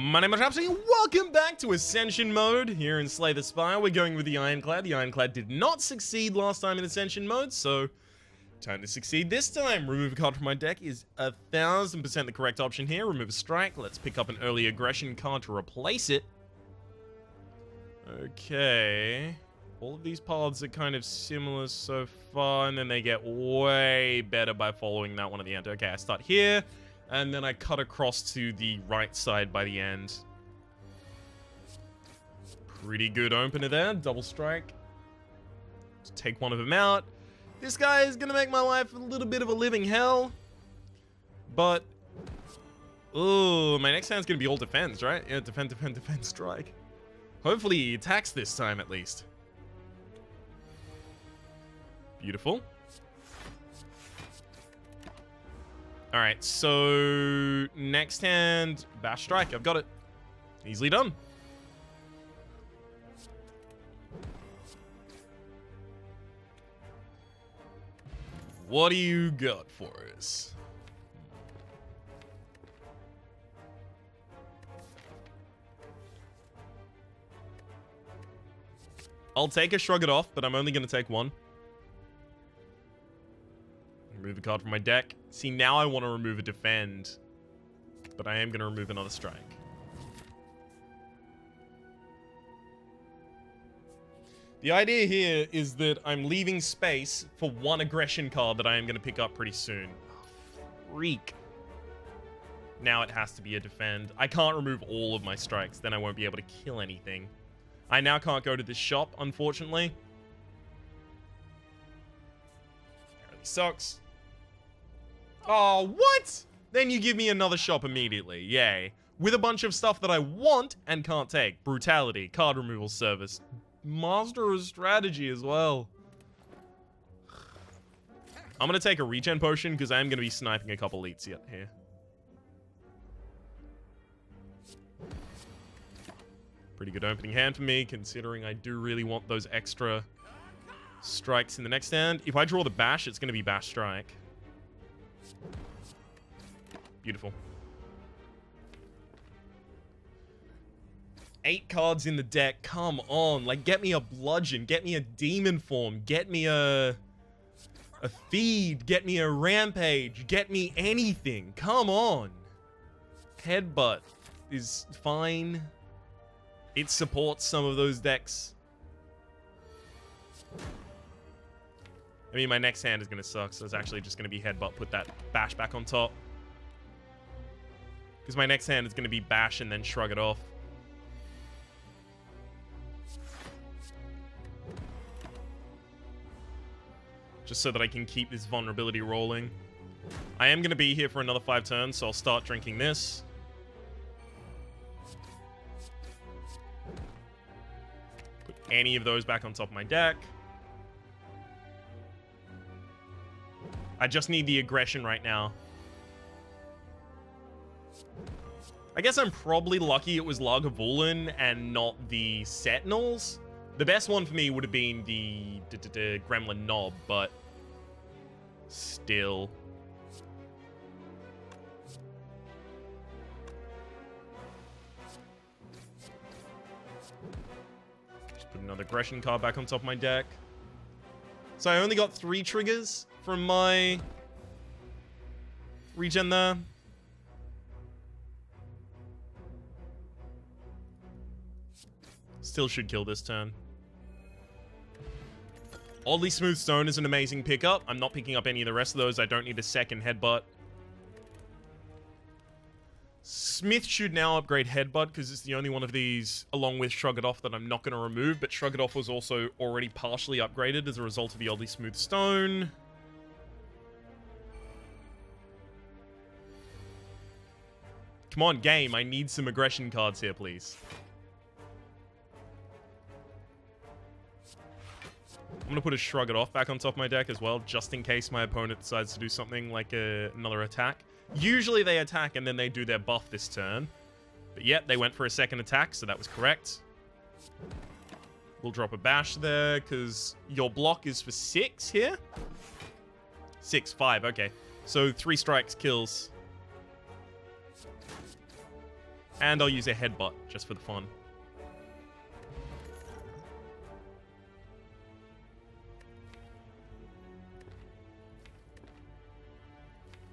My name is Rhapsody, and welcome back to Ascension mode here in Slay the Spire. We're going with the Ironclad. The Ironclad did not succeed last time in Ascension mode, so time to succeed this time. Remove a card from my deck is 1000% the correct option here. Remove a strike. Let's pick up an early aggression card to replace it. Okay. All of these paths are kind of similar so far, and then they get way better by following that one at the end. Okay, I start here. And then I cut across to the right side by the end. Pretty good opener there. Double strike. Let's take one of them out. This guy is going to make my life a little bit of a living hell. But, oh, my next hand's going to be all defense, right? Yeah, defend, strike. Hopefully he attacks this time at least. Beautiful. Alright, so next hand, Bash Strike. I've got it. Easily done. What do you got for us? I'll take a Shrug It Off, but I'm only going to take one. Remove a card from my deck. See, now I want to remove a defend, but I am going to remove another strike. The idea here is that I'm leaving space for one aggression card that I am going to pick up pretty soon. Freak. Now it has to be a defend. I can't remove all of my strikes, then I won't be able to kill anything. I now can't go to this shop, unfortunately. That really sucks. Oh, what? Then you give me another shop immediately. Yay. With a bunch of stuff that I want and can't take. Brutality, card removal service, Master of Strategy as well. I'm going to take a regen potion because I am going to be sniping a couple elites yet here. Pretty good opening hand for me, considering I do really want those extra strikes in the next hand. If I draw the bash, it's going to be bash strike. Beautiful. 8 cards in the deck. Come on. Like, get me a bludgeon. Get me a demon form. Get me a feed. Get me a rampage. Get me anything. Come on. Headbutt is fine. It supports some of those decks. I mean, my next hand is going to suck, so it's actually just going to be Headbutt, put that Bash back on top. Because my next hand is going to be Bash and then Shrug It Off. Just so that I can keep this vulnerability rolling. I am going to be here for another 5 turns, so I'll start drinking this. Put any of those back on top of my deck. I just need the aggression right now. I guess I'm probably lucky it was Lagavulin and not the Sentinels. The best one for me would have been the Gremlin Knob, but still. Just put another aggression card back on top of my deck. So I only got 3 triggers from my regen there. Still should kill this turn. Oddly Smooth Stone is an amazing pickup. I'm not picking up any of the rest of those. I don't need a second Headbutt. Smith should now upgrade Headbutt because it's the only one of these, along with Shrug It Off, that I'm not going to remove. But Shrug It Off was also already partially upgraded as a result of the Oddly Smooth Stone. Come on, game. I need some aggression cards here, please. I'm going to put a Shrug It Off back on top of my deck as well, just in case my opponent decides to do something like another attack. Usually they attack and then they do their buff this turn. But yet, they went for a second attack, so that was correct. We'll drop a Bash there, because your block is for 6 here. 6, 5, okay. So 3 strikes kills. And I'll use a headbutt just for the fun.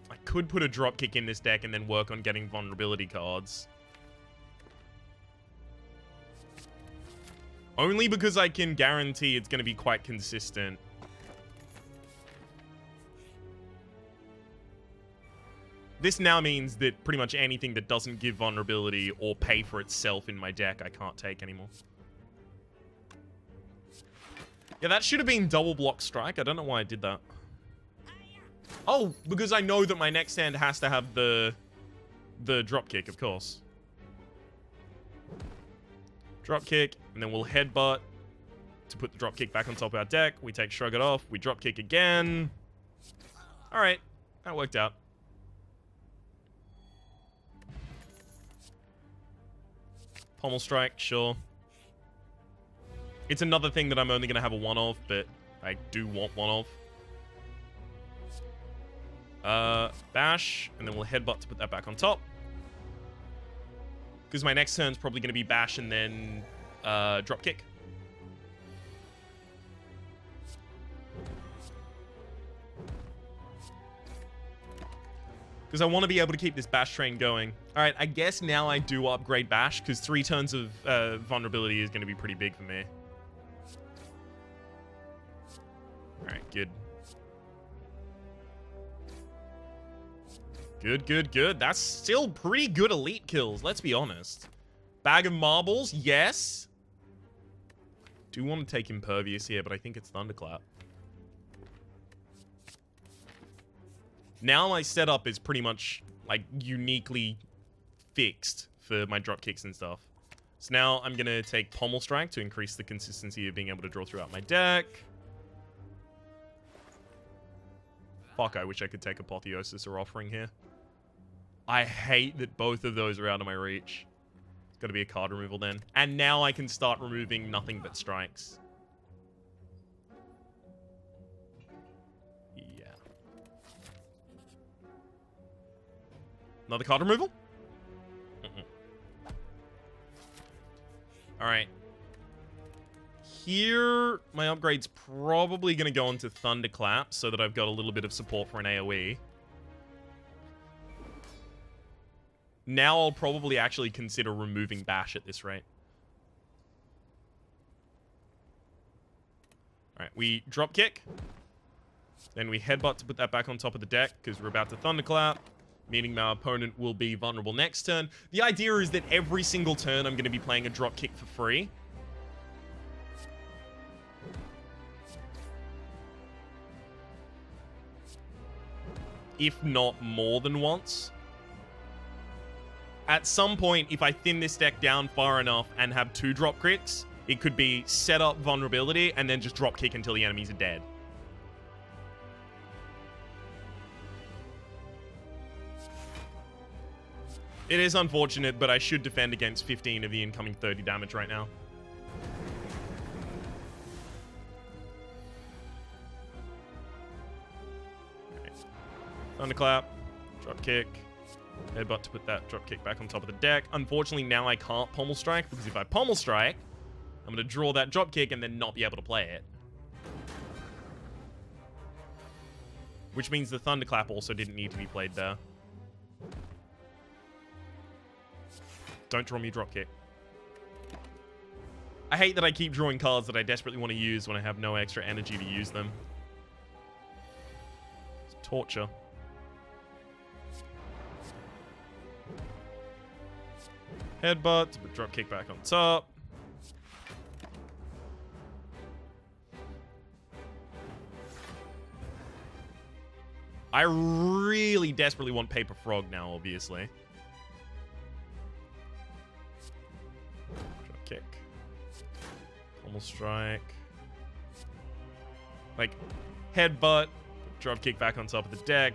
I could put a dropkick in this deck and then work on getting vulnerability cards. Only because I can guarantee it's going to be quite consistent. This now means that pretty much anything that doesn't give vulnerability or pay for itself in my deck, I can't take anymore. Yeah, that should have been double block strike. I don't know why I did that. Oh, because I know that my next hand has to have the dropkick, of course. Dropkick, and then we'll headbutt to put the dropkick back on top of our deck. We take Shrug It Off. We dropkick again. Alright, that worked out. Pommel Strike, sure. It's another thing that I'm only going to have a one of, but I do want one of. Bash, and then we'll headbutt to put that back on top. Because my next turn's probably going to be bash and then dropkick. Because I want to be able to keep this bash train going. Alright, I guess now I do upgrade bash, because 3 turns of vulnerability is going to be pretty big for me. Alright, good. Good, good, good. That's still pretty good elite kills, let's be honest. Bag of marbles, yes. Do want to take Impervious here, but I think it's Thunderclap. Now my setup is pretty much, like, uniquely fixed for my dropkicks and stuff. So now I'm going to take Pommel Strike to increase the consistency of being able to draw throughout my deck. Fuck, I wish I could take Apotheosis or Offering here. I hate that both of those are out of my reach. It's got to be a card removal then. And now I can start removing nothing but strikes. Yeah. Another card removal? Alright. Here, my upgrade's probably going to go into Thunderclap so that I've got a little bit of support for an AoE. Now I'll probably actually consider removing Bash at this rate. Alright, we drop kick. Then we headbutt to put that back on top of the deck because we're about to Thunderclap, meaning my opponent will be vulnerable next turn. The idea is that every single turn I'm going to be playing a drop kick for free. If not more than once. At some point, if I thin this deck down far enough and have 2 drop crits, it could be set up vulnerability and then just drop kick until the enemies are dead. It is unfortunate, but I should defend against 15 of the incoming 30 damage right now. Right. Thunderclap, drop kick. Headbutt to put that dropkick back on top of the deck. Unfortunately, now I can't Pommel Strike, because if I Pommel Strike, I'm going to draw that dropkick and then not be able to play it. Which means the Thunderclap also didn't need to be played there. Don't draw me dropkick. I hate that I keep drawing cards that I desperately want to use when I have no extra energy to use them. It's torture. Headbutt, drop kick back on top. I really desperately want Paper Frog now, obviously. Drop kick. Pommel Strike. Like, headbutt, drop kick back on top of the deck.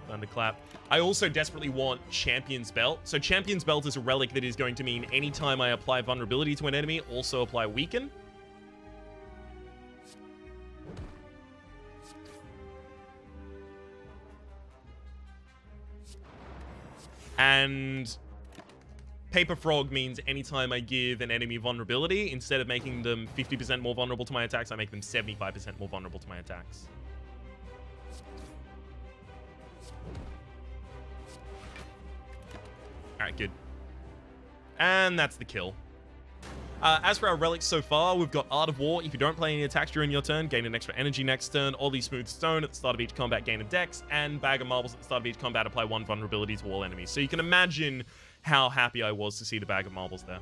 Thunderclap. I also desperately want Champion's Belt. So Champion's Belt is a relic that is going to mean anytime I apply vulnerability to an enemy, also apply Weaken. And Paper Frog means anytime I give an enemy vulnerability, instead of making them 50% more vulnerable to my attacks, I make them 75% more vulnerable to my attacks. Alright, good. And that's the kill. As for our relics so far, we've got Art of War. If you don't play any attacks during your turn, gain an extra energy next turn. Ollie Smooth Stone at the start of each combat, gain a dex. And Bag of Marbles at the start of each combat, apply 1 vulnerability to all enemies. So you can imagine how happy I was to see the Bag of Marbles there.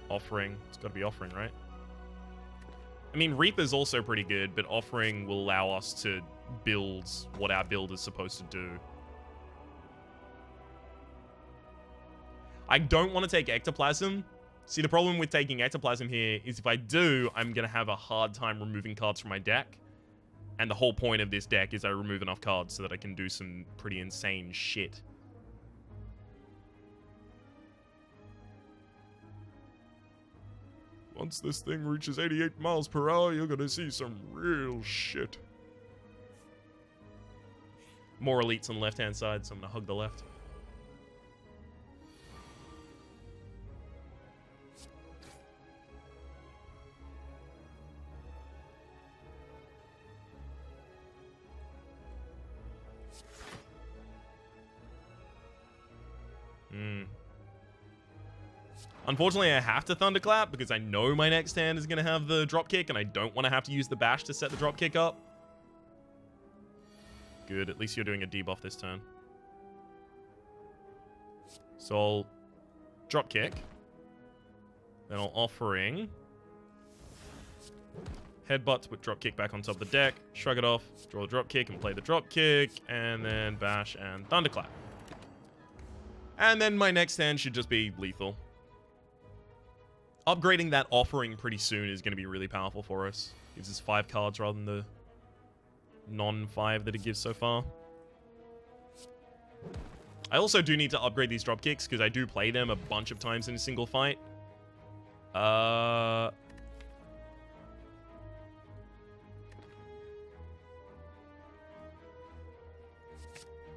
Offering. It's got to be Offering, right? I mean, Reaper's also pretty good, but Offering will allow us to build what our build is supposed to do. I don't want to take Ectoplasm. See, the problem with taking Ectoplasm here is if I do, I'm going to have a hard time removing cards from my deck. And the whole point of this deck is I remove enough cards so that I can do some pretty insane shit. Once this thing reaches 88 miles per hour, you're going to see some real shit. More elites on the left-hand side, so I'm going to hug the left. Unfortunately, I have to Thunderclap because I know my next hand is going to have the dropkick, and I don't want to have to use the bash to set the dropkick up. Good, at least you're doing a debuff this turn. So I'll dropkick. Then I'll Offering. Headbutt to put dropkick back on top of the deck. Shrug it off, draw the dropkick and play the dropkick. And then bash and Thunderclap. And then my next hand should just be lethal. Upgrading that Offering pretty soon is going to be really powerful for us. Gives us 5 cards rather than the non-5 that it gives so far. I also do need to upgrade these dropkicks because I do play them a bunch of times in a single fight. I'm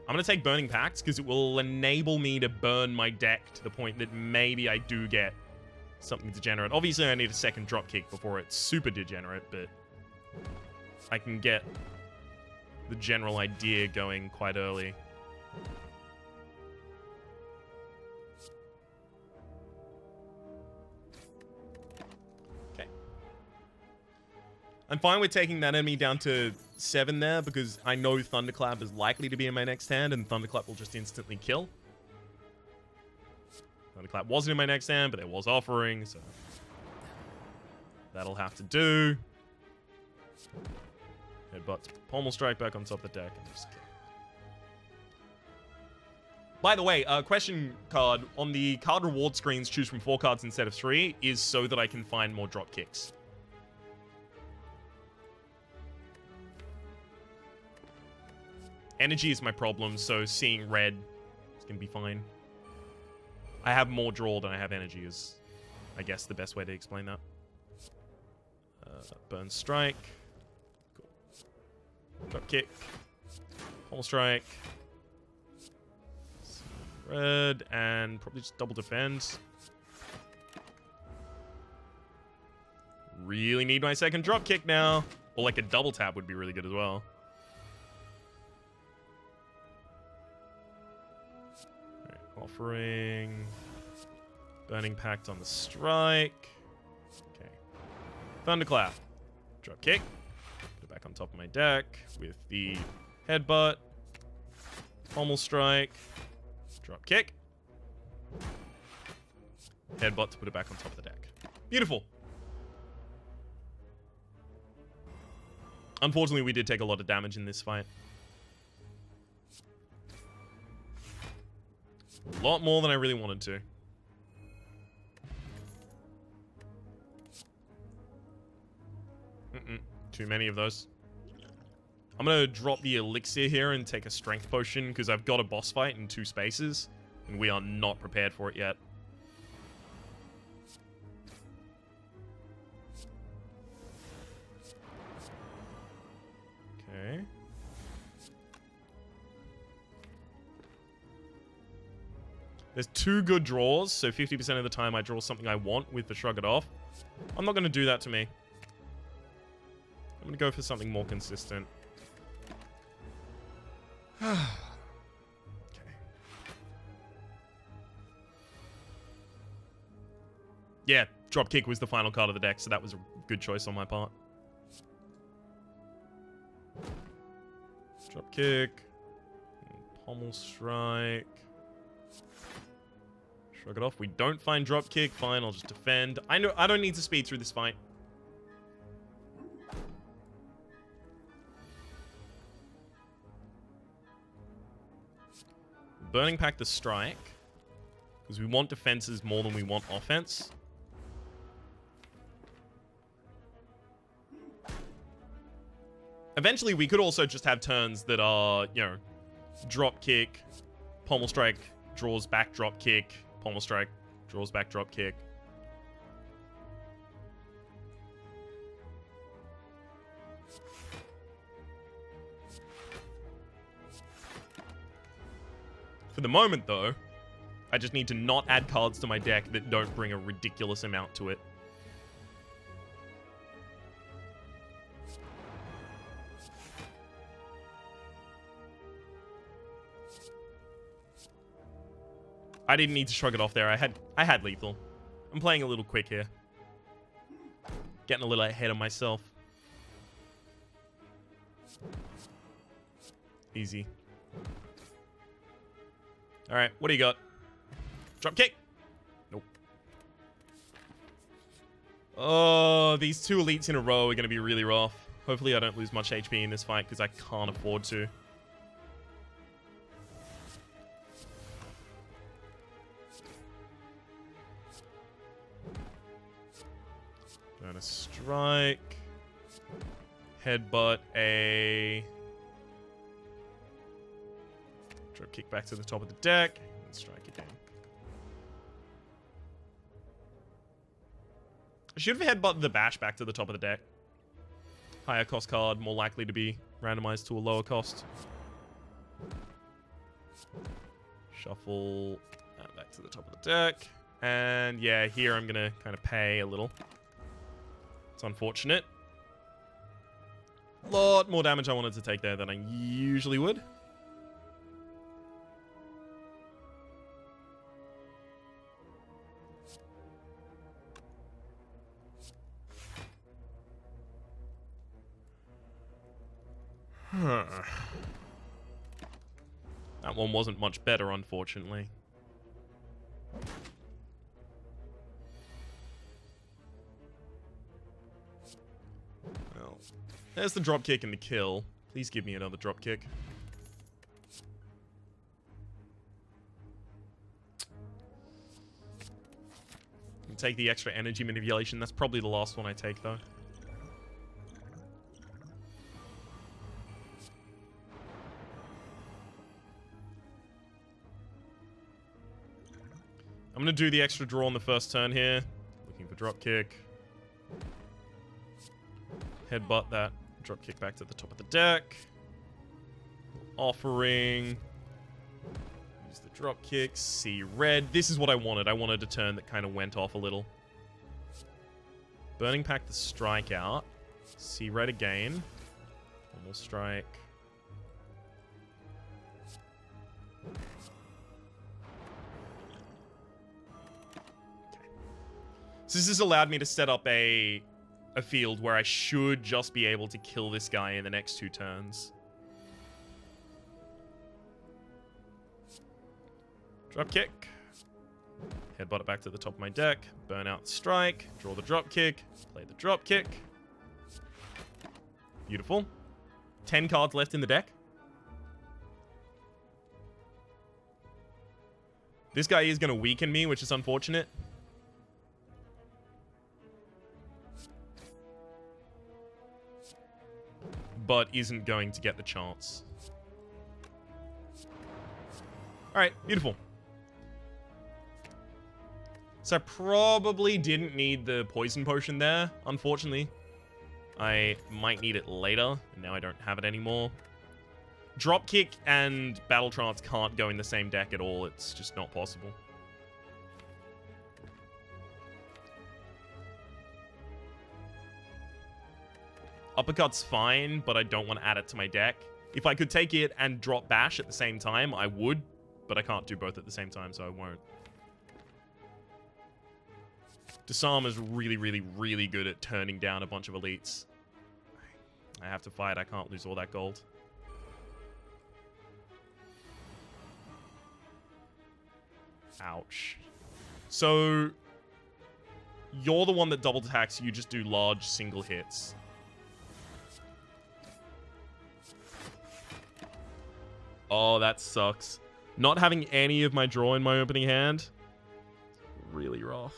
going to take Burning Pacts because it will enable me to burn my deck to the point that maybe I do get something degenerate. Obviously, I need a second dropkick before it's super degenerate, but I can get the general idea going quite early. Okay. I'm fine with taking that enemy down to 7 there because I know Thunderclap is likely to be in my next hand, and Thunderclap will just instantly kill. Thunderclap wasn't in my next hand, but there was Offering, so that'll have to do. Headbutt, Pommel Strike back on top of the deck, and just kill. By the way, question card. On the card reward screens, choose from 4 cards instead of 3 is so that I can find more drop kicks. Energy is my problem, so seeing red is going to be fine. I have more draw than I have energy is, I guess, the best way to explain that. Burn Strike. Cool. Drop Kick. Pommel Strike. Red, and probably just double defend. Really need my second drop kick now. Or like a double tap would be really good as well. Right, Offering. Burning Pact on the strike. Okay. Thunderclap. Drop kick. Put it back on top of my deck with the headbutt. Pommel Strike. Drop kick. Headbutt to put it back on top of the deck. Beautiful. Unfortunately, we did take a lot of damage in this fight. A lot more than I really wanted to. Too many of those. I'm going to drop the elixir here and take a strength potion because I've got a boss fight in 2 spaces and we are not prepared for it yet. Okay. There's 2 good draws, so 50% of the time I draw something I want with the Shrug It Off. I'm not going to do that to me. I'm going to go for something more consistent. Okay. Yeah, Dropkick was the final card of the deck, so that was a good choice on my part. Dropkick. Pommel Strike. Shrug it off. We don't find Dropkick. Fine, I'll just defend. I know I don't need to speed through this fight. Burning Pact the Strike. Because we want defenses more than we want offense. Eventually, we could also just have turns that are, you know, Dropkick, Pommel Strike, draws back Dropkick, Pommel Strike, draws back Dropkick. For the moment, though, I just need to not add cards to my deck that don't bring a ridiculous amount to it. I didn't need to shrug it off there. I had lethal. I'm playing a little quick here. Getting a little ahead of myself. Easy. Alright, what do you got? Drop kick. Nope. Oh, these 2 elites in a row are going to be really rough. Hopefully I don't lose much HP in this fight because I can't afford to. Burn a strike. Headbutt a... Drop kick back to the top of the deck. And strike again. I should have headbutted the bash back to the top of the deck. Higher cost card, more likely to be randomized to a lower cost. Shuffle that back to the top of the deck. And yeah, here I'm going to kind of pay a little. It's unfortunate. A lot more damage I wanted to take there than I usually would. That one wasn't much better, unfortunately. Well, there's the dropkick and the kill. Please give me another dropkick. Take the extra energy manipulation. That's probably the last one I take, though. I'm going to do the extra draw on the first turn here. Looking for dropkick. Headbutt that dropkick back to the top of the deck. Offering. Use the dropkick. See red. This is what I wanted. I wanted a turn that kind of went off a little. Burning Pact the strike out. See red again. Almost strike. So this has allowed me to set up a field where I should just be able to kill this guy in the next 2 turns. Dropkick. Headbutt it back to the top of my deck. Burn out the strike. Draw the dropkick. Play the dropkick. Beautiful. 10 cards left in the deck. This guy is going to weaken me, which is unfortunate. But isn't going to get the chance. Alright, beautiful. So I probably didn't need the poison potion there, unfortunately. I might need it later, and now I don't have it anymore. Dropkick and Battle Trance can't go in the same deck at all. It's just not possible. Uppercut's fine, but I don't want to add it to my deck. If I could take it and drop Bash at the same time, I would, but I can't do both at the same time, so I won't. Disarm is really, really, really good at turning down a bunch of elites. I have to fight. I can't lose all that gold. Ouch. So, you're the one that double attacks. You just do large single hits. Oh, that sucks. Not having any of my draw in my opening hand. Really rough.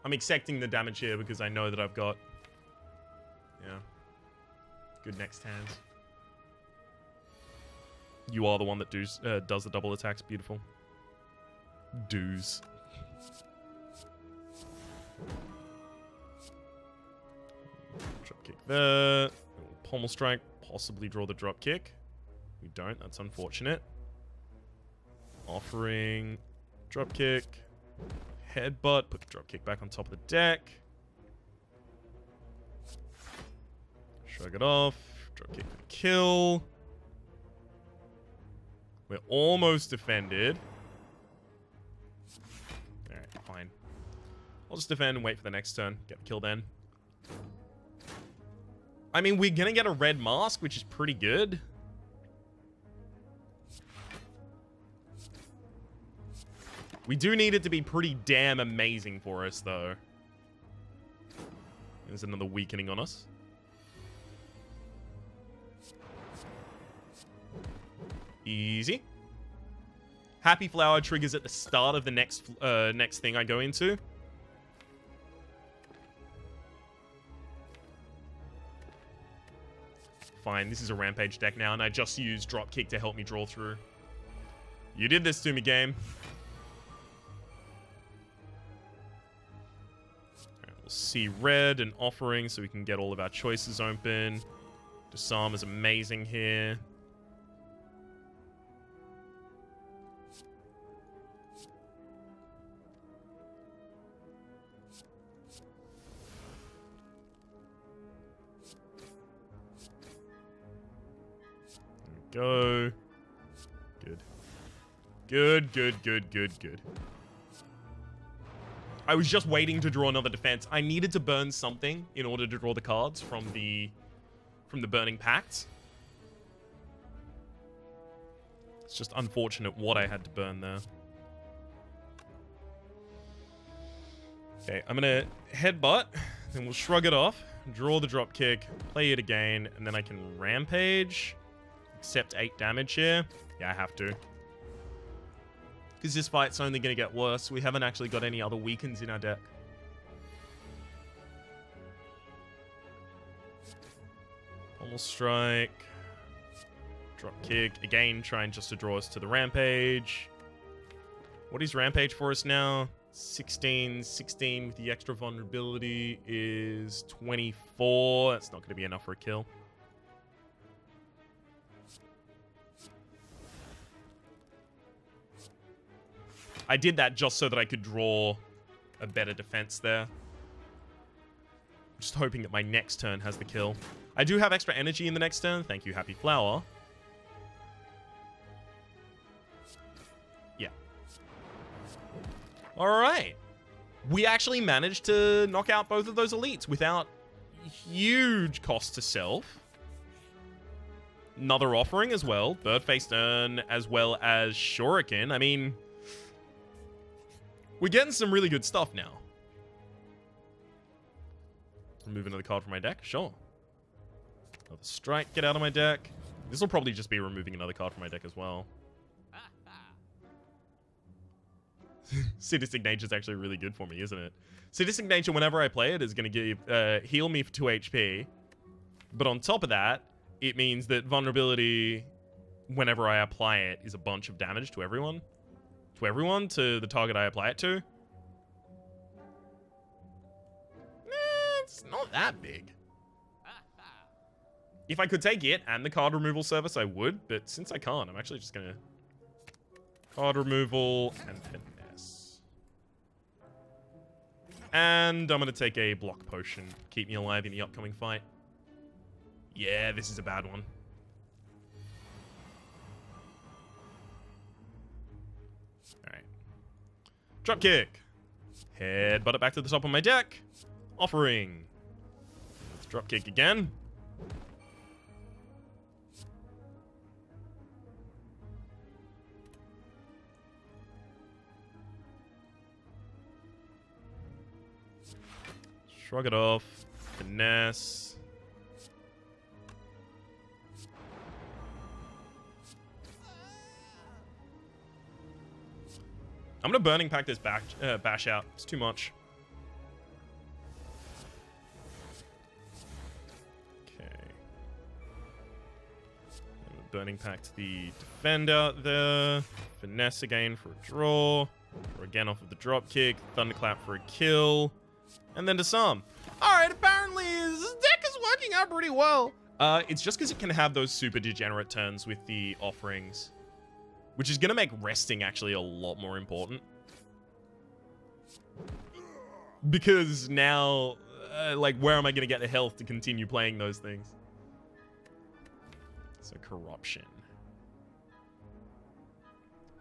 I'm accepting the damage here because I know that I've got, yeah, good next hand. You are the one that does the double attacks. Beautiful. Doos. Drop kick there. Pommel strike. Possibly draw the drop kick. We don't. That's unfortunate. Offering. Drop kick. Headbutt, put the dropkick back on top of the deck. Shrug it off. Dropkick for the kill. We're almost defended. Alright, fine. I'll just defend and wait for the next turn. Get the kill then. I mean, we're gonna get a red mask, which is pretty good. We do need it to be pretty damn amazing for us, though. There's another weakening on us. Easy. Happy Flower triggers at the start of the next thing I go into. Fine, this is a Rampage deck now, and I just used Dropkick to help me draw through. You did this to me, game. We'll see red and offering so we can get all of our choices open. Disarm is amazing here. There we go. Good. Good, good, good, good, good. I was just waiting to draw another defense. I needed to burn something in order to draw the cards from the Burning Pact. It's just unfortunate what I had to burn there. Okay, I'm gonna headbutt, then we'll shrug it off, draw the drop kick, play it again, and then I can rampage. Accept 8 damage here. Yeah, I have to. Because this fight's only going to get worse. We haven't actually got any other weakens in our deck. Pommel strike. Drop kick. Again, trying just to draw us to the rampage. What is rampage for us now? 16. 16 with the extra vulnerability is 24. That's not going to be enough for a kill. I did that just so that I could draw a better defense there. Just hoping that my next turn has the kill. I do have extra energy in the next turn. Thank you, Happy Flower. Yeah. Alright. We actually managed to knock out both of those elites without huge cost to self. Another offering as well. Bird-faced urn as well as Shuriken. I mean, we're getting some really good stuff now. Remove another card from my deck? Sure. Another strike, get out of my deck. This will probably just be removing another card from my deck as well. Sadistic Nature is actually really good for me, isn't it? Sadistic Nature, whenever I play it, is going to give heal me for 2 HP. But on top of that, it means that vulnerability, whenever I apply it, is a bunch of damage to everyone. To the target I apply it to. It's not that big. If I could take it and the card removal service, I would. But since I can't, I'm actually just going to... Card removal and finesse. And I'm going to take a block potion. Keep me alive in the upcoming fight. Yeah, this is a bad one. Alright. Dropkick. Headbutt it back to the top of my deck. Offering. Let's dropkick again. Shrug it off. Finesse. I'm gonna Burning Pack this bash out. It's too much. Okay. Burning Pack to the defender there. Finesse again for a draw. Or again off of the dropkick. Thunderclap for a kill. And then disarm. Alright, apparently this deck is working out pretty well. It's just because it can have those super degenerate turns with the offerings. Which is going to make resting actually a lot more important. Because now, like, where am I going to get the health to continue playing those things? So, Corruption.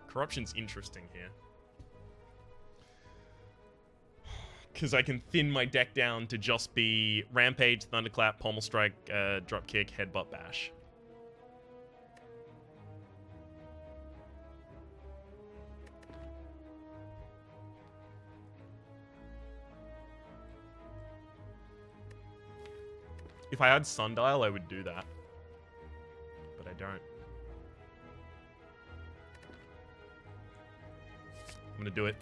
Corruption's interesting here. Because I can thin my deck down to just be Rampage, Thunderclap, Pommel Strike, Dropkick, Headbutt, Bash. If I had Sundial, I would do that. But I don't. I'm gonna do it.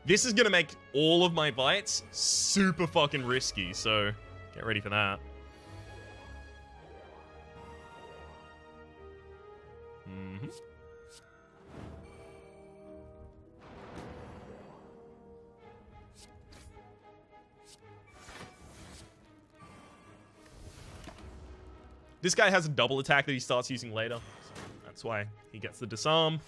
This is gonna make all of my bites super fucking risky, so get ready for that. This guy has a double attack that he starts using later. So that's why he gets the disarm.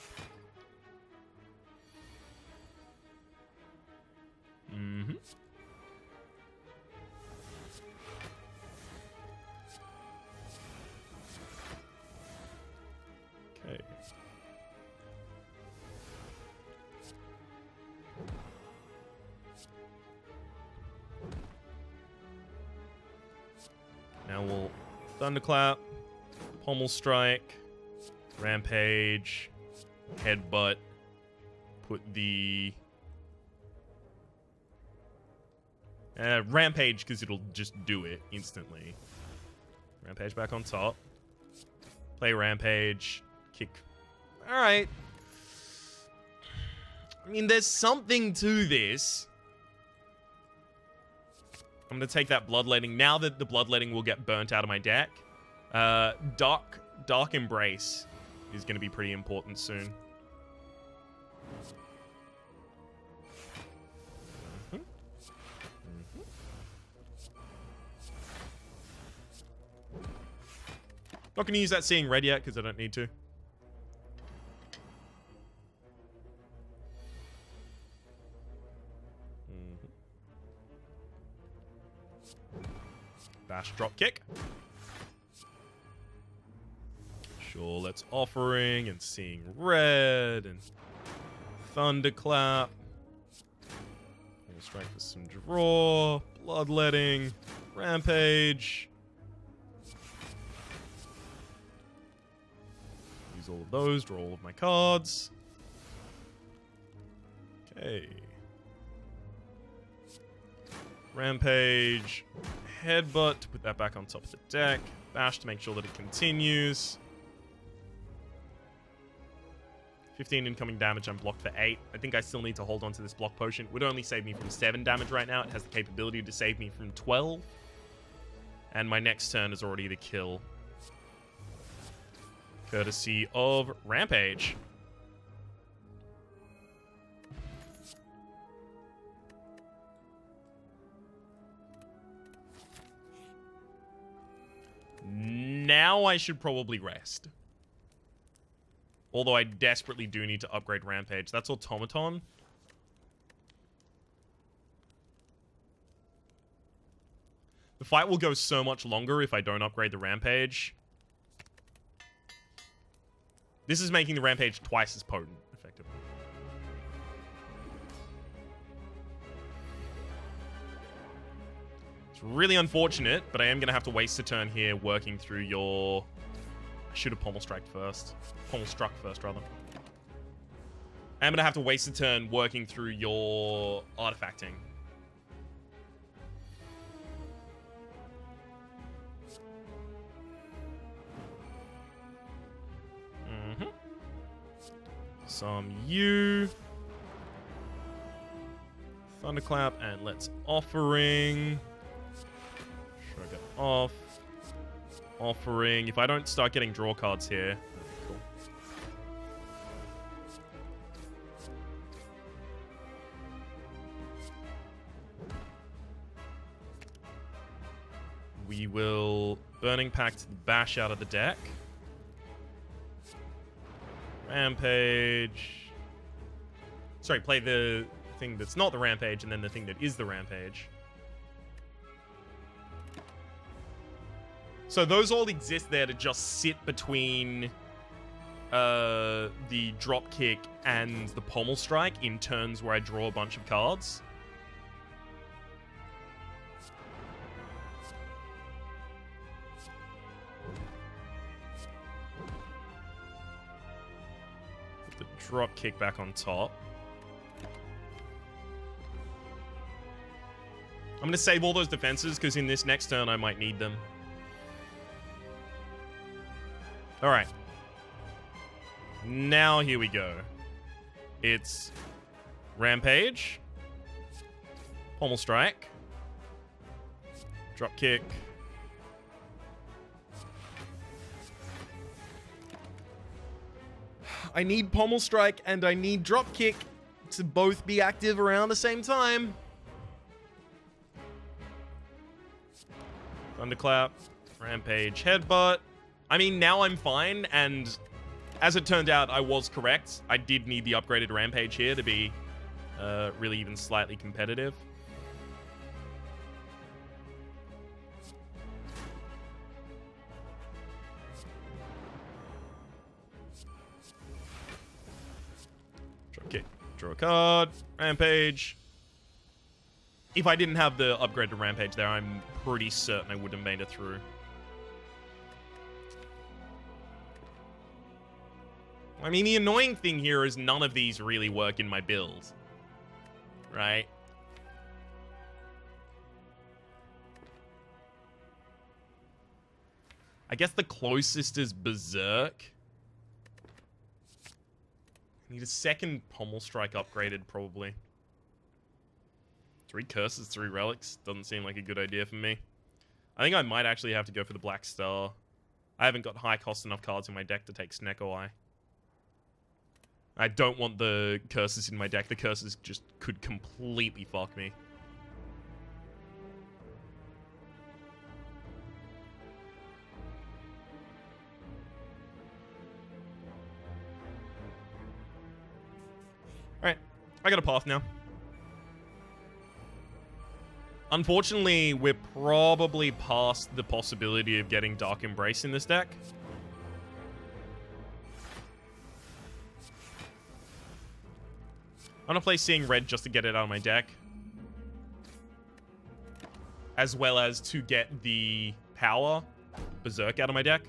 Okay. Now we'll Thunderclap, Pommel Strike, Rampage, Headbutt, put the... Rampage, because it'll just do it instantly. Rampage back on top. Play Rampage, kick... Alright. I mean, there's something to this. I'm going to take that Bloodletting. Now that the Bloodletting will get burnt out of my deck, Dark Embrace is going to be pretty important soon. Not going to use that Seeing Red yet, because I don't need to. Bash Dropkick. Sure, let's Offering and Seeing Red and Thunderclap. We'll strike for some draw. Bloodletting. Rampage. Use all of those, draw all of my cards. Okay. Rampage. Headbutt to put that back on top of the deck. Bash to make sure that it continues. 15 incoming damage. I'm blocked for 8. I think I still need to hold on to this block potion. It would only save me from 7 damage right now. It has the capability to save me from 12. And my next turn is already the kill. Courtesy of Rampage. Now I should probably rest. Although I desperately do need to upgrade Rampage. That's Automaton. The fight will go so much longer if I don't upgrade the Rampage. This is making the Rampage twice as potent, effectively. It's really unfortunate, but I am going to have to waste a turn here working through your... I should have Pommel Struck first, rather. I'm going to have to waste a turn working through your artifacting. Some you. Thunderclap, and let's Offering. Shrug it off. Offering. If I don't start getting draw cards here. Cool. We will Burning Pact the Bash out of the deck. Rampage. Sorry, play the thing that's not the Rampage and then the thing that is the Rampage. So those all exist there to just sit between the Dropkick and the Pommel Strike in turns where I draw a bunch of cards. Drop kick back on top. I'm going to save all those defenses because in this next turn I might need them. Alright. Now here we go. It's Rampage. Pommel Strike. Drop kick. I need Pommel Strike and I need Drop Kick to both be active around the same time. Thunderclap, Rampage, Headbutt. I mean, now I'm fine, and as it turned out, I was correct. I did need the upgraded Rampage here to be really even slightly competitive. Okay, draw a card, Rampage. If I didn't have the upgraded Rampage there, I'm pretty certain I would have made it through. I mean, the annoying thing here is none of these really work in my build. Right? I guess the closest is Berserk. Need a second Pommel Strike upgraded, probably. 3 curses, 3 relics. Doesn't seem like a good idea for me. I think I might actually have to go for the Black Star. I haven't got high cost enough cards in my deck to take Snecko Eye. I don't want the curses in my deck. The curses just could completely fuck me. Alright, I got a path now. Unfortunately, we're probably past the possibility of getting Dark Embrace in this deck. I'm gonna play Seeing Red just to get it out of my deck. As well as to get the power Berserk out of my deck.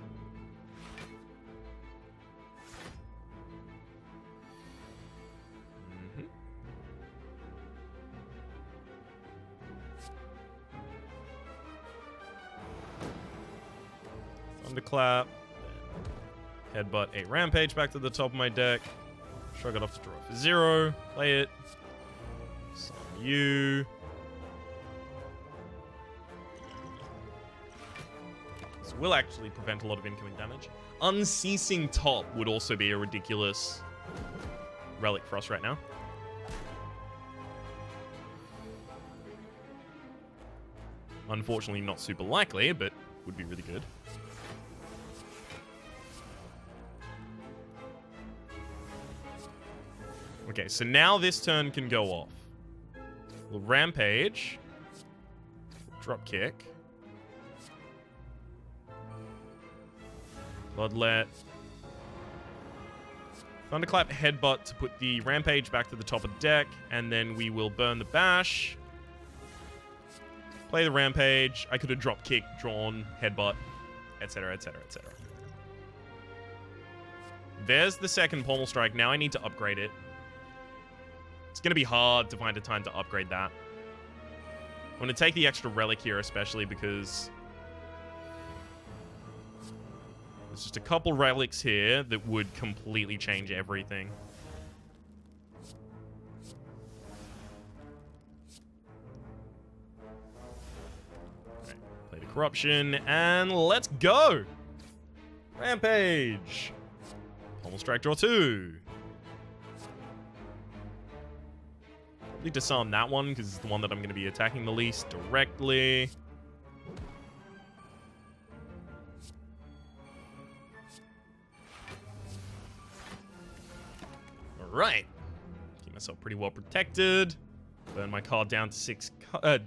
Thunderclap. Headbutt a Rampage back to the top of my deck. Shrug it off to draw for 0. Play it. Summon you. This will actually prevent a lot of incoming damage. Unceasing Top would also be a ridiculous relic for us right now. Unfortunately, not super likely, but would be really good. Okay, so now this turn can go off. We'll Rampage. Drop Kick. Bloodlet. Thunderclap Headbutt to put the Rampage back to the top of the deck, and then we will burn the Bash. Play the Rampage. I could have Drop Kick, drawn, Headbutt, etc., etc., etc. There's the second Pommel Strike. Now I need to upgrade it. It's going to be hard to find a time to upgrade that. I'm going to take the extra Relic here, especially because there's just a couple relics here that would completely change everything. Right, play the Corruption, and let's go! Rampage! Pommel Strike, draw 2. Probably disarm that one, because it's the one that I'm going to be attacking the least directly. Alright. Keep myself pretty well protected. Burn my card down to 6...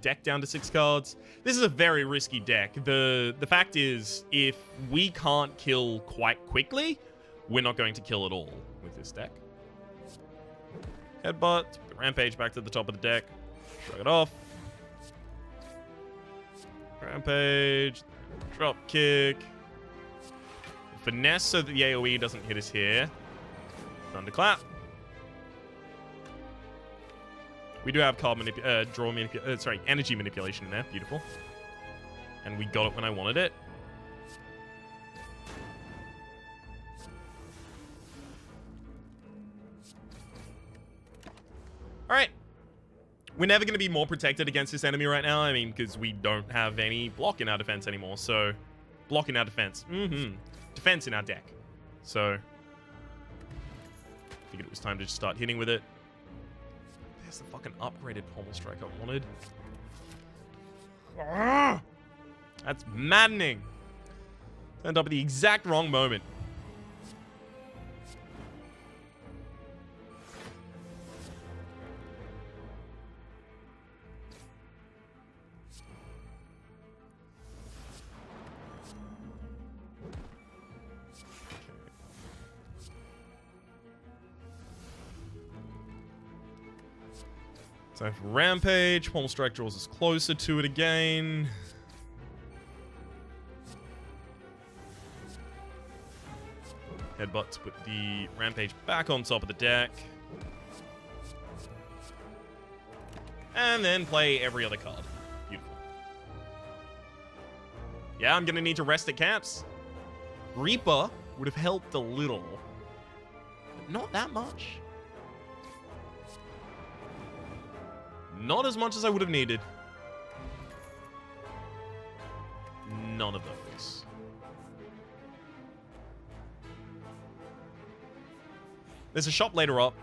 deck down to 6 cards. This is a very risky deck. The fact is, if we can't kill quite quickly, we're not going to kill at all with this deck. Headbutt. Rampage back to the top of the deck. Shrug it off. Rampage. Drop Kick. Finesse so that the AoE doesn't hit us here. Thunderclap. We do have card energy manipulation in there. Beautiful. And we got it when I wanted it. Alright. We're never going to be more protected against this enemy right now. I mean, because we don't have any block in our defense anymore. So, block in our defense. Defense in our deck. So, figured it was time to just start hitting with it. There's the fucking upgraded Pommel Strike I wanted. Ah! That's maddening. Turned up at the exact wrong moment. Time for Rampage. Pommel Strike draws us closer to it again. Headbutt to put the Rampage back on top of the deck. And then play every other card. Beautiful. Yeah, I'm going to need to rest at camps. Reaper would have helped a little. But not that much. Not as much as I would have needed. None of those. There's a shop later up.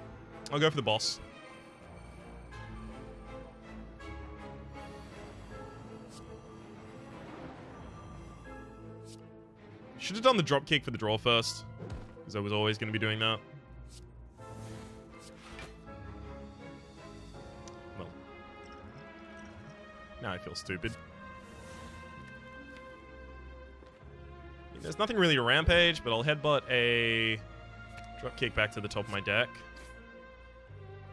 I'll go for the boss. Should have done the drop kick for the draw first, because I was always going to be doing that. Well, now I feel stupid. There's nothing really to Rampage, but I'll headbutt a drop kick back to the top of my deck.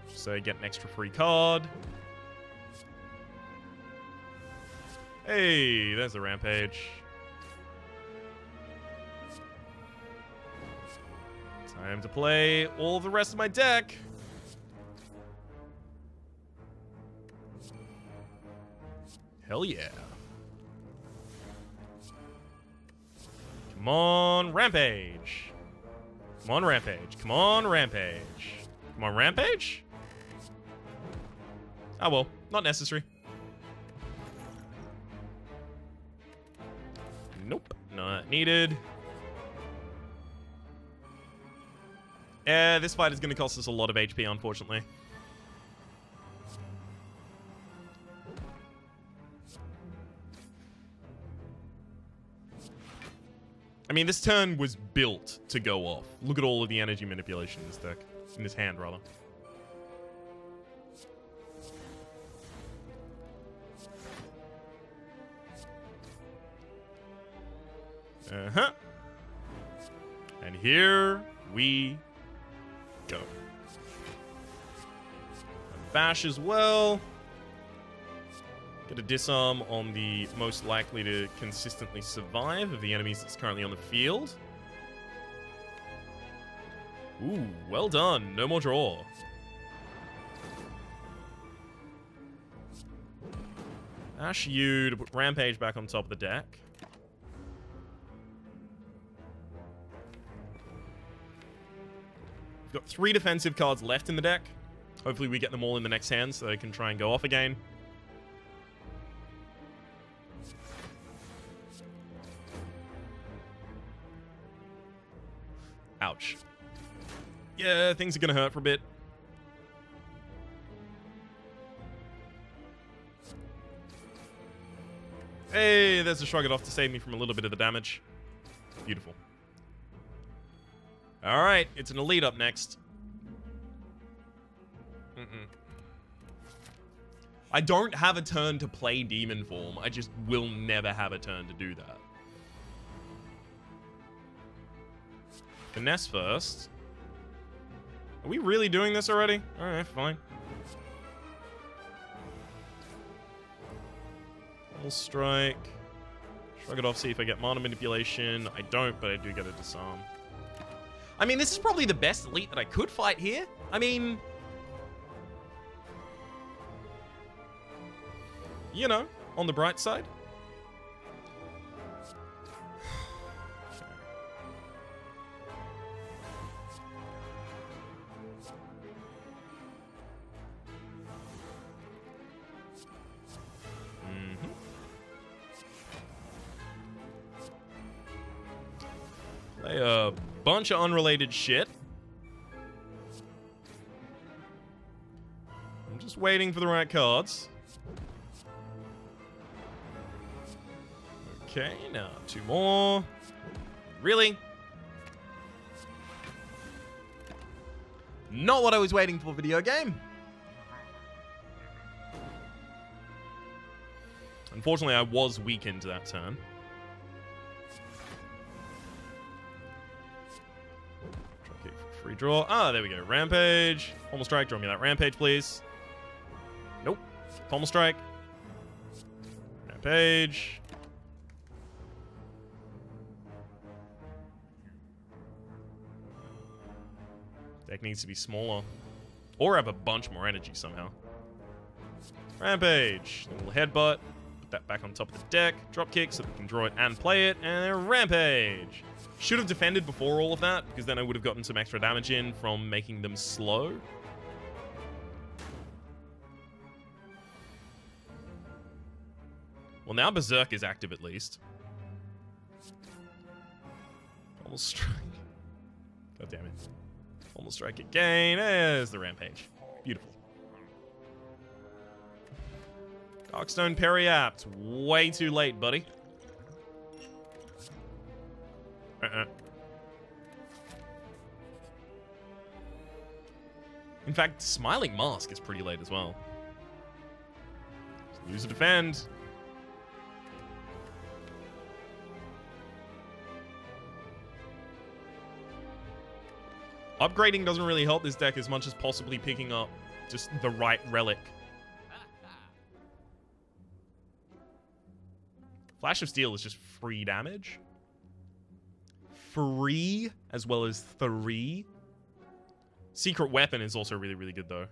So I get an extra free card. Hey, there's the Rampage. Time to play all the rest of my deck. Hell yeah. Come on, Rampage. Come on, Rampage. Come on, Rampage. Come on, Rampage? Oh well, not necessary. Nope, not needed. This fight is going to cost us a lot of HP, unfortunately. I mean, this turn was built to go off. Look at all of the energy manipulation in this deck. In this hand, rather. Uh-huh. And here we go. Bash as well. Get a disarm on the most likely to consistently survive of the enemies that's currently on the field. Ooh, well done. No more draw. Ash you to put Rampage back on top of the deck. We've got 3 defensive cards left in the deck. Hopefully we get them all in the next hand so they can try and go off again. Ouch. Yeah, things are going to hurt for a bit. Hey, there's a Shrug It Off to save me from a little bit of the damage. Beautiful. Alright, it's an elite up next. I don't have a turn to play Demon Form. I just will never have a turn to do that. Finesse first. Are we really doing this already? Alright, fine. Full strike. Shrug it off, see if I get mana manipulation. I don't, but I do get a disarm. I mean, this is probably the best elite that I could fight here. I mean, you know, on the bright side. Play a bunch of unrelated shit. I'm just waiting for the right cards. Okay, now 2 more. Really? Not what I was waiting for, video game. Unfortunately, I was weakened that turn. Free draw. Ah, there we go. Rampage. Pommel Strike. Draw me that Rampage, please. Nope. Pommel Strike. Rampage. Deck needs to be smaller. Or have a bunch more energy somehow. Rampage. A little headbutt. Put that back on top of the deck. Drop kick so we can draw it and play it. And Rampage. Should have defended before all of that, because then I would have gotten some extra damage in from making them slow. Well, now Berserk is active at least. Almost strike. God damn it. Almost strike again. There's the Rampage. Beautiful. Darkstone Periapt. Way too late, buddy. In fact, Smiling Mask is pretty late as well. Just use a defend. Upgrading doesn't really help this deck as much as possibly picking up just the right relic. Flash of Steel is just free damage. Free as well as 3. Secret Weapon is also really, really good though.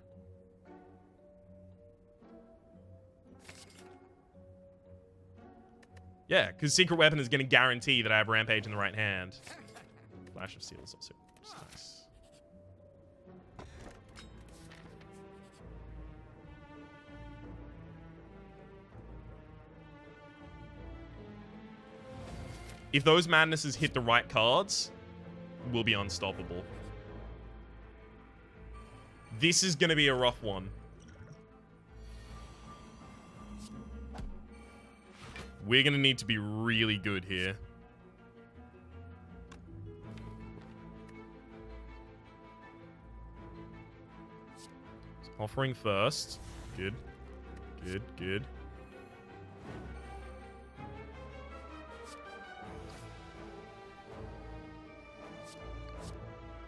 Yeah, because Secret Weapon is going to guarantee that I have Rampage in the right hand. Flash of Steel is also nice. If those madnesses hit the right cards, we'll be unstoppable. This is going to be a rough one. We're going to need to be really good here. Offering first. Good. Good, good.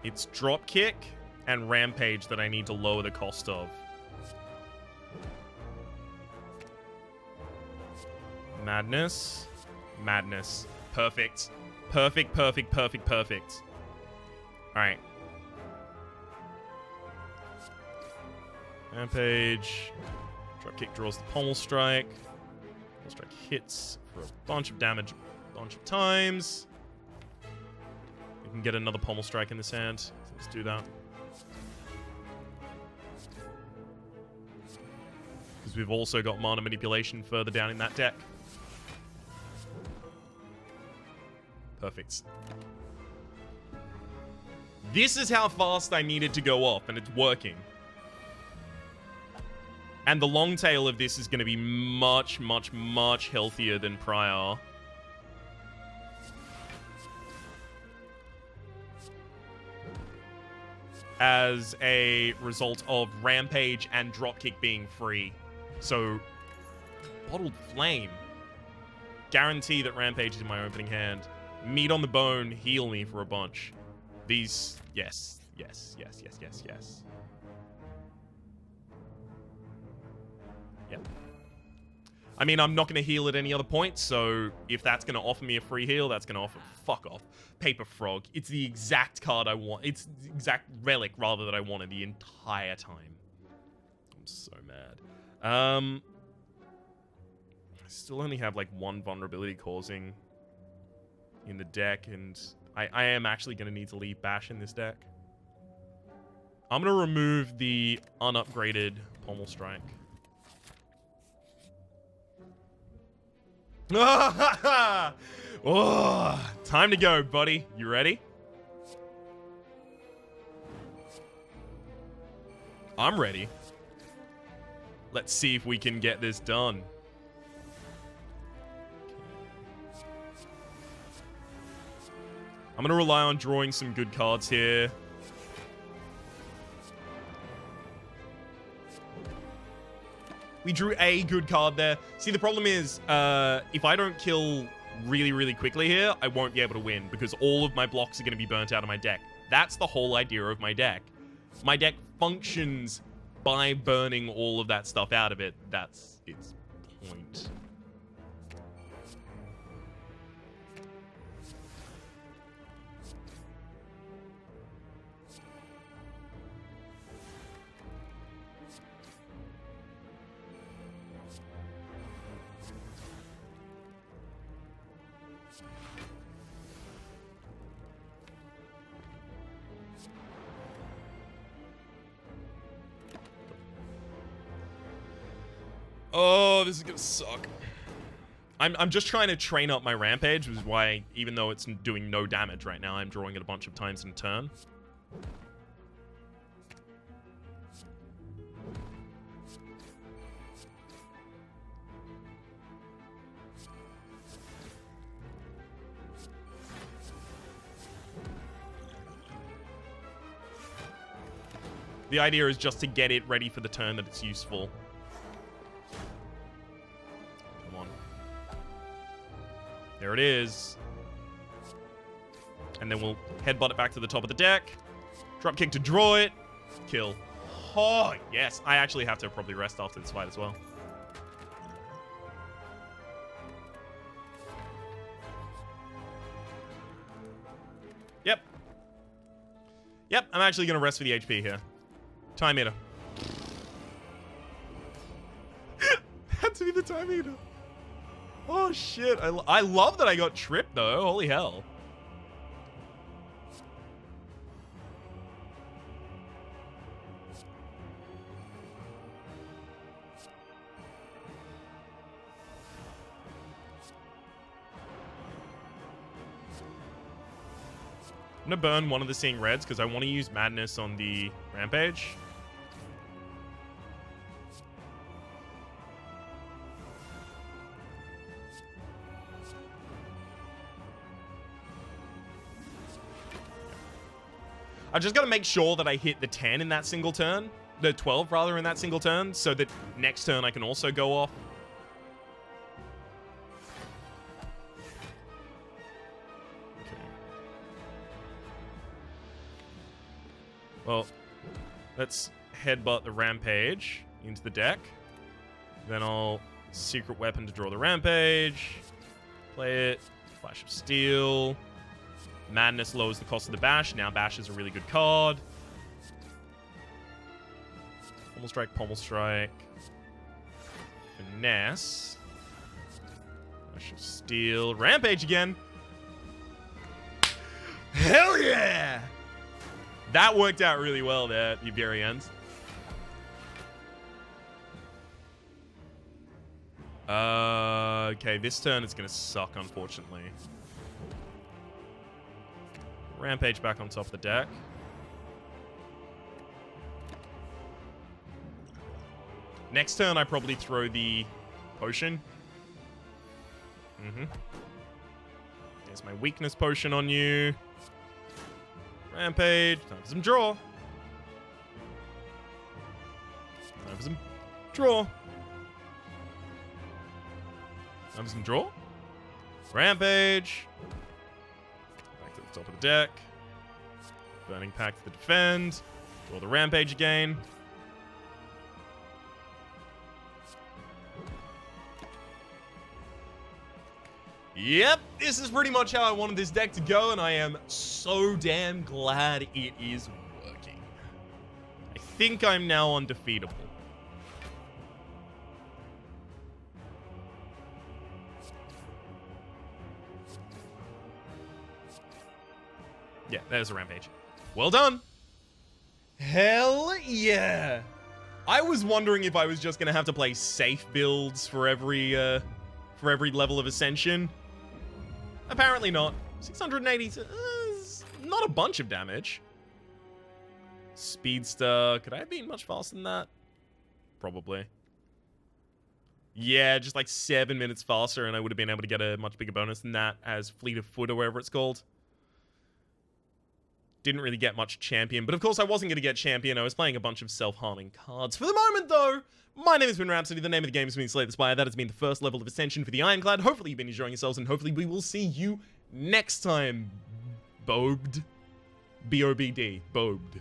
It's Dropkick and Rampage that I need to lower the cost of. Madness. Madness. Perfect. Perfect, perfect, perfect, perfect. Alright. Rampage. Dropkick draws the Pommel Strike. Pommel Strike hits for a bunch of damage a bunch of times. We can get another Pommel Strike in this hand. So let's do that. Because we've also got Mana Manipulation further down in that deck. Perfect. This is how fast I needed to go off, and it's working. And the long tail of this is going to be much, much, much healthier than prior. As a result of Rampage and Dropkick being free. So, Bottled Flame. Guarantee that Rampage is in my opening hand. Meat on the Bone, heal me for a bunch. These, yes, yes, yes, yes, yes, yes. Yep. I mean, I'm not going to heal at any other point, so if that's going to offer me a free heal, that's going to offer... Fuck off. Paper Frog. It's the exact card I want. It's the exact relic, rather, that I wanted the entire time. I'm so mad. I still only have, like, one vulnerability causing in the deck, and I am actually going to need to leave Bash in this deck. I'm going to remove the unupgraded Pommel Strike. Oh, time to go, buddy. You ready? I'm ready. Let's see if we can get this done. I'm going to rely on drawing some good cards here. We drew a good card there. See, the problem is, if I don't kill really, really quickly here, I won't be able to win because all of my blocks are going to be burnt out of my deck. That's the whole idea of my deck. My deck functions by burning all of that stuff out of it. That's its point. Oh, this is gonna suck. I'm just trying to train up my Rampage, which is why, even though it's doing no damage right now, I'm drawing it a bunch of times in turn. The idea is just to get it ready for the turn that it's useful. There it is. And then we'll headbutt it back to the top of the deck. Dropkick to draw it. Kill. Oh, yes. I actually have to probably rest after this fight as well. Yep. Yep, I'm actually going to rest for the HP here. Time Eater. Had to be the Time Eater. Oh, shit. I love that I got tripped, though. Holy hell. going to burn one of the Seeing Reds because I want to use Madness on the Rampage. I just got to make sure that I hit the 10 in that single turn. The 12, rather, in that single turn. So that next turn I can also go off. Okay. Well, let's headbutt the Rampage into the deck. Then I'll Secret Weapon to draw the Rampage. Play it. Flash of Steel. Madness lowers the cost of the Bash. Now Bash is a really good card. Pommel Strike, Pommel Strike. Finesse. Flash of Steel. Rampage again. Hell yeah! That worked out really well there at the very end. Okay, this turn is going to suck, unfortunately. Rampage back on top of the deck. Next turn, I probably throw the potion. There's my weakness potion on you. Rampage. Time for some draw. Time for some draw. Time for some draw. Rampage. Top of the deck. Burning Pact to defend. Draw the Rampage again. Yep, this is pretty much how I wanted this deck to go, and I am so damn glad it is working. I think I'm now undefeatable. Yeah, there's a Rampage. Well done. Hell yeah. I was wondering if I was just going to have to play safe builds for every level of Ascension. Apparently not. 680 is not a bunch of damage. Speedster. Could I have been much faster than that? Probably. Yeah, just like 7 minutes faster, and I would have been able to get a much bigger bonus than that as Fleet of Foot or whatever it's called. Didn't really get much champion, but of course I wasn't going to get champion. I was playing a bunch of self-harming cards. For the moment, though, my name has been Rhapsody. The name of the game has been Slay the Spire. That has been the first level of Ascension for the Ironclad. Hopefully you've been enjoying yourselves, and hopefully we will see you next time. Bobed. B-O-B-D. Bobed.